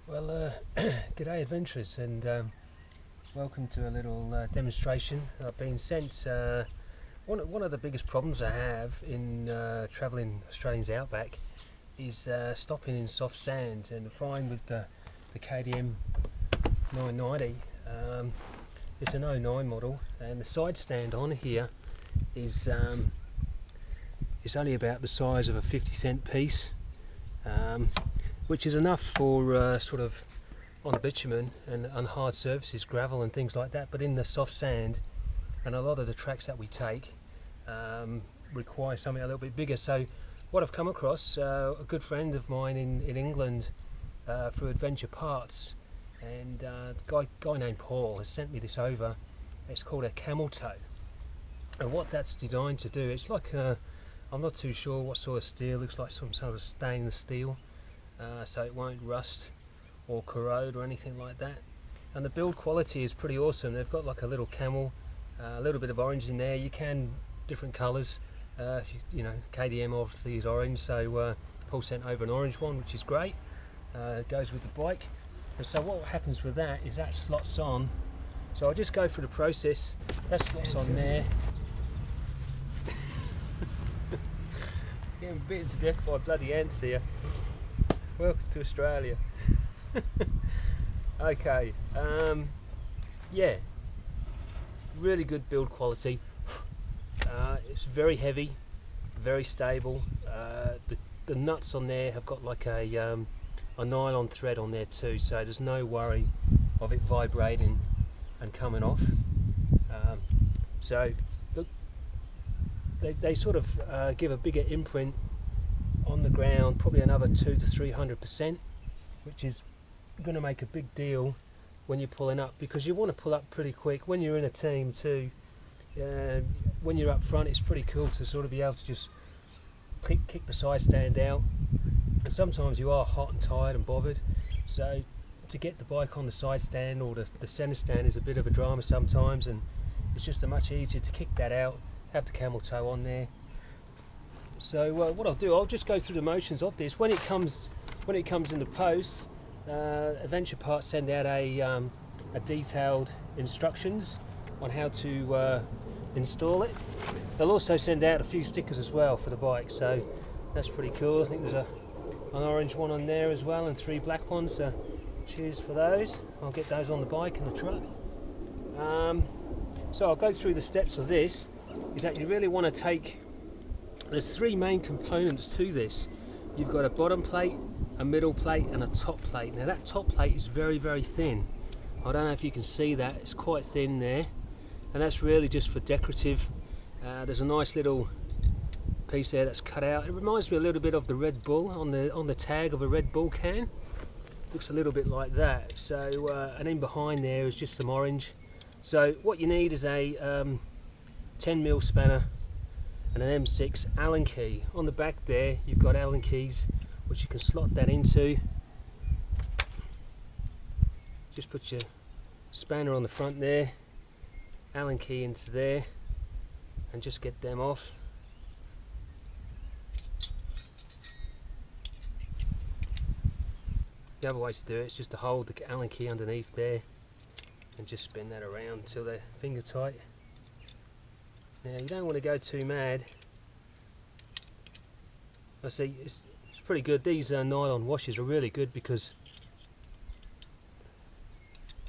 Well, g'day adventurers, and welcome to a little demonstration. I've been sent one of the biggest problems I have in travelling Australia's outback is stopping in soft sand, and I find with the KTM 990, it's an 09 model, and the side stand on here is only about the size of a 50-cent piece. Which is enough for sort of on bitumen and on hard surfaces, gravel and things like that, but in the soft sand and a lot of the tracks that we take require something a little bit bigger. So what I've come across, a good friend of mine in England through Adventure Parts, and a guy named Paul has sent me this over. It's called a Camel Toe, and what that's designed to do, it's like I'm not too sure what sort of steel, looks like some sort of stainless steel. So it won't rust or corrode or anything like that, and the build quality is pretty awesome. They've got like a little camel, a little bit of orange in there. You can different colours, you know, KTM obviously is orange, so Paul sent over an orange one, which is great. It goes with the bike, and so what happens with that is that slots on. So I'll just go through the process. That slots on there. Getting bitten to death by bloody ants here. Welcome to Australia. Okay, yeah, really good build quality. It's very heavy, very stable. The nuts on there have got like a nylon thread on there too, so there's no worry of it vibrating and coming off. So look, they sort of give a bigger imprint on the ground, probably another 200 to 300%, which is going to make a big deal when you're pulling up, because you want to pull up pretty quick when you're in a team too. When you're up front, it's pretty cool to sort of be able to just kick the side stand out, and sometimes you are hot and tired and bothered, so to get the bike on the side stand or the centre stand is a bit of a drama sometimes, and it's just much easier to kick that out, have the camel toe on there. So what I'll do, I'll just go through the motions of this. When it comes in the post, Adventure Parts send out a detailed instructions on how to install it. They'll also send out a few stickers as well for the bike, so that's pretty cool. I think there's an orange one on there as well, and 3 black ones, so cheers for those. I'll get those on the bike and the truck. So I'll go through the steps of this. Is that you really want to take, there's 3 main components to this. You've got a bottom plate, a middle plate and a top plate. Now that top plate is very, very thin. I don't know if you can see that, it's quite thin there, and that's really just for decorative. There's a nice little piece there that's cut out. It reminds me a little bit of the Red Bull on the tag of a Red Bull can. Looks a little bit like that. So and in behind there is just some orange. So what you need is a 10mm spanner and an M6 Allen key. On the back there you've got Allen keys which you can slot that into. Just put your spanner on the front there, Allen key into there, and just get them off. The other way to do it is just to hold the Allen key underneath there and just spin that around until they're finger tight. Now you don't want to go too mad. I see it's pretty good. These nylon washers are really good, because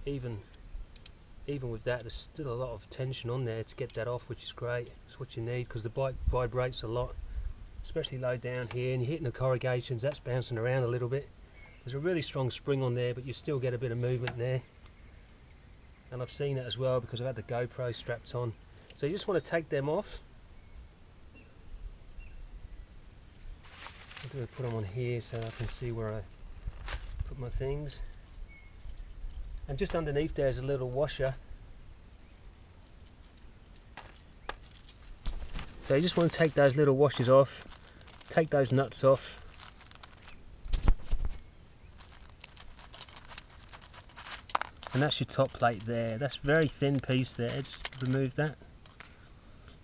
even with that there's still a lot of tension on there to get that off, which is great. It's what you need, because the bike vibrates a lot, especially low down here, and you're hitting the corrugations, that's bouncing around a little bit. There's a really strong spring on there, but you still get a bit of movement there, and I've seen it as well because I've had the GoPro strapped on. So you just want to take them off. I'm going to put them on here so I can see where I put my things. And just underneath there's a little washer. So you just want to take those little washers off, take those nuts off. And that's your top plate there. That's a very thin piece there, just remove that.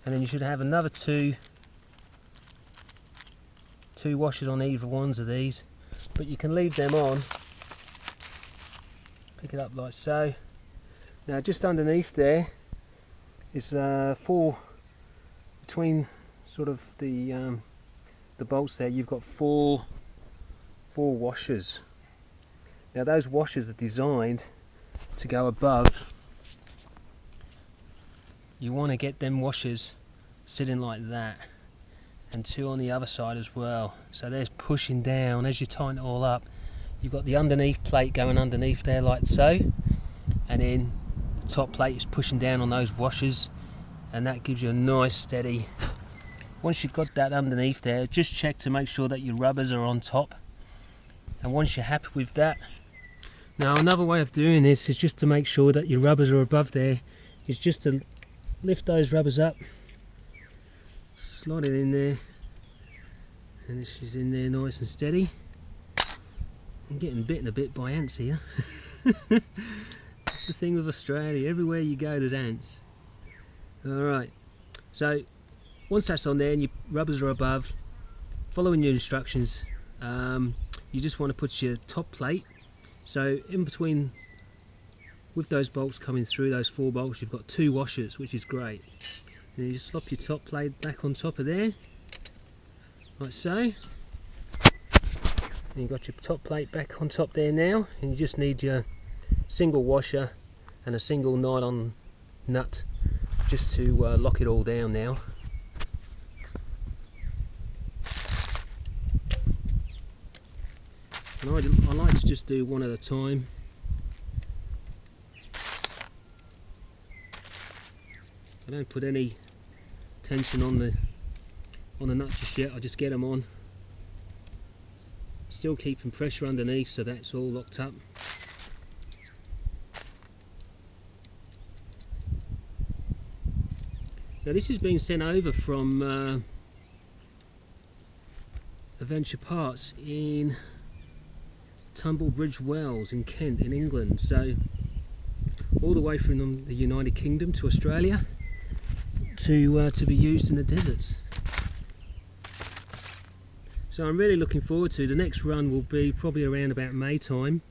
And then you should have another two washers on either ones of these, but you can leave them on pick it up like so. Now just underneath there is between sort of the bolts there, you've got four washers. Now those washers are designed to go above. You want to get them washers sitting like that, and two on the other side as well, so they're pushing down. As you tighten it all up, you've got the underneath plate going underneath there like so, and then the top plate is pushing down on those washers, and that gives you a nice steady. Once you've got that underneath there, just check to make sure that your rubbers are on top, and once you're happy with that, now another way of doing this is just to make sure that your rubbers are above there, is just to lift those rubbers up, slide it in there, and this is in there nice and steady. I'm getting bitten a bit by ants here. That's the thing with Australia, everywhere you go there's ants. Alright, so once that's on there and your rubbers are above, following your instructions, you just want to put your top plate, so in between, with those bolts coming through, those 4 bolts, you've got 2 washers, which is great. And you just slop your top plate back on top of there, like so. And you've got your top plate back on top there now, and you just need your single washer and a single nylon nut just to lock it all down now. And I like to just do one at a time. I don't put any tension on the nut just yet, I just get them on. Still keeping pressure underneath so that's all locked up. Now this is being sent over from Adventure Parts in Tumblebridge Wells in Kent in England, so all the way from the United Kingdom to Australia to be used in the deserts. So I'm really looking forward to the next run. Will be probably around about May time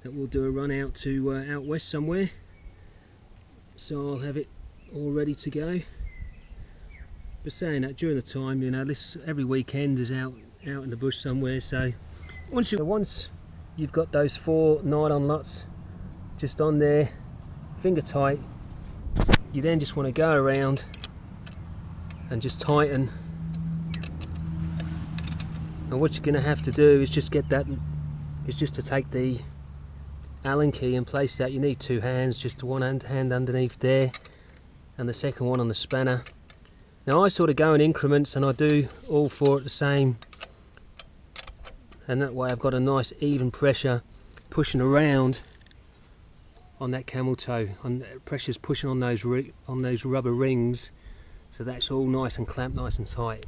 that we'll do a run out to out west somewhere, so I'll have it all ready to go. But saying that, during the time, you know, this every weekend is out in the bush somewhere, so once you've got those 4 nylon nuts just on there, finger tight, you then just want to go around and just tighten. And what you're going to have to do is just to take the Allen key and place that. You need 2 hands, just one hand underneath there and the second one on the spanner. Now I sort of go in increments and I do all 4 at the same, and that way I've got a nice even pressure pushing around on that camel toe, and pressure's pushing on those rubber rings, so that's all nice and clamped nice and tight.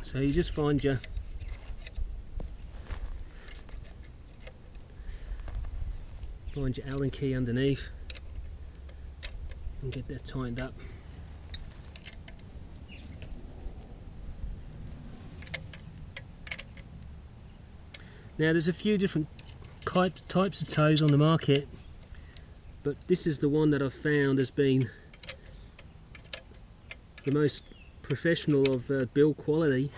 So you just find your Allen key underneath and get that tightened up. Now there's a few different types of toes on the market, but this is the one that I've found has been the most professional of build quality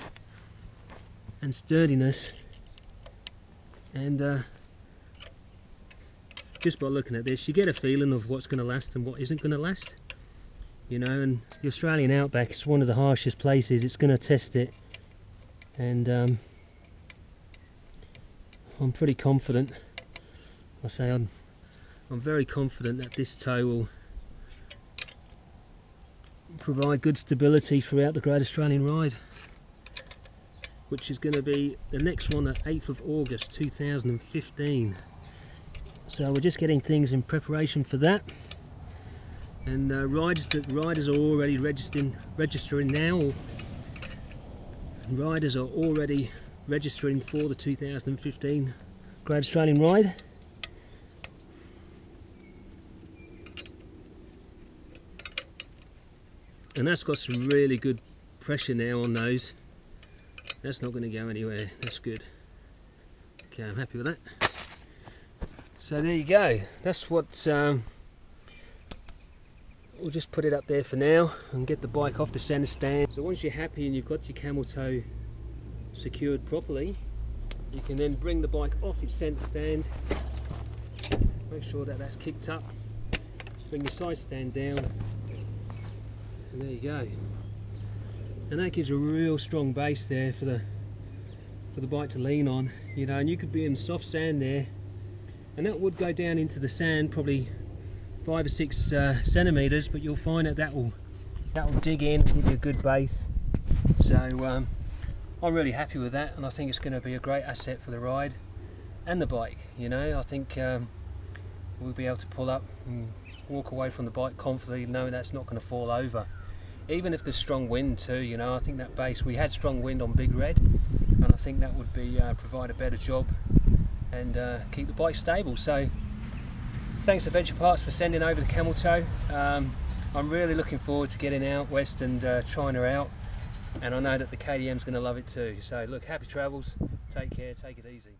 and sturdiness, and just by looking at this you get a feeling of what's going to last and what isn't going to last, you know. And the Australian outback is one of the harshest places, it's going to test it, and I'm pretty confident. I say I'm very confident that this toe will provide good stability throughout the Great Australian Ride, which is going to be the next one at 8th of August 2015. So we're just getting things in preparation for that, and riders are already registering now, and riders are already registering for the 2015 Great Australian Ride. And that's got some really good pressure now on those. That's not going to go anywhere, that's good. Okay, I'm happy with that. So there you go. That's what. We'll just put it up there for now and get the bike off the centre stand. So once you're happy and you've got your camel toe secured properly, you can then bring the bike off its centre stand. Make sure that that's kicked up. Bring your side stand down, and there you go. And that gives a real strong base there for the bike to lean on, you know. And you could be in soft sand there, and that would go down into the sand probably 5 or 6 centimeters, but you'll find that will dig in, give you a good base. So I'm really happy with that, and I think it's going to be a great asset for the ride and the bike. You know, I think we'll be able to pull up and walk away from the bike confidently, knowing that's not going to fall over. Even if there's strong wind too, you know, I think that base, we had strong wind on Big Red, and I think that would be provide a better job and keep the bike stable. So thanks Adventure Parts for sending over the Camel Toe. I'm really looking forward to getting out west and trying her out, and I know that the KTM's going to love it too. So look, happy travels, take care, take it easy.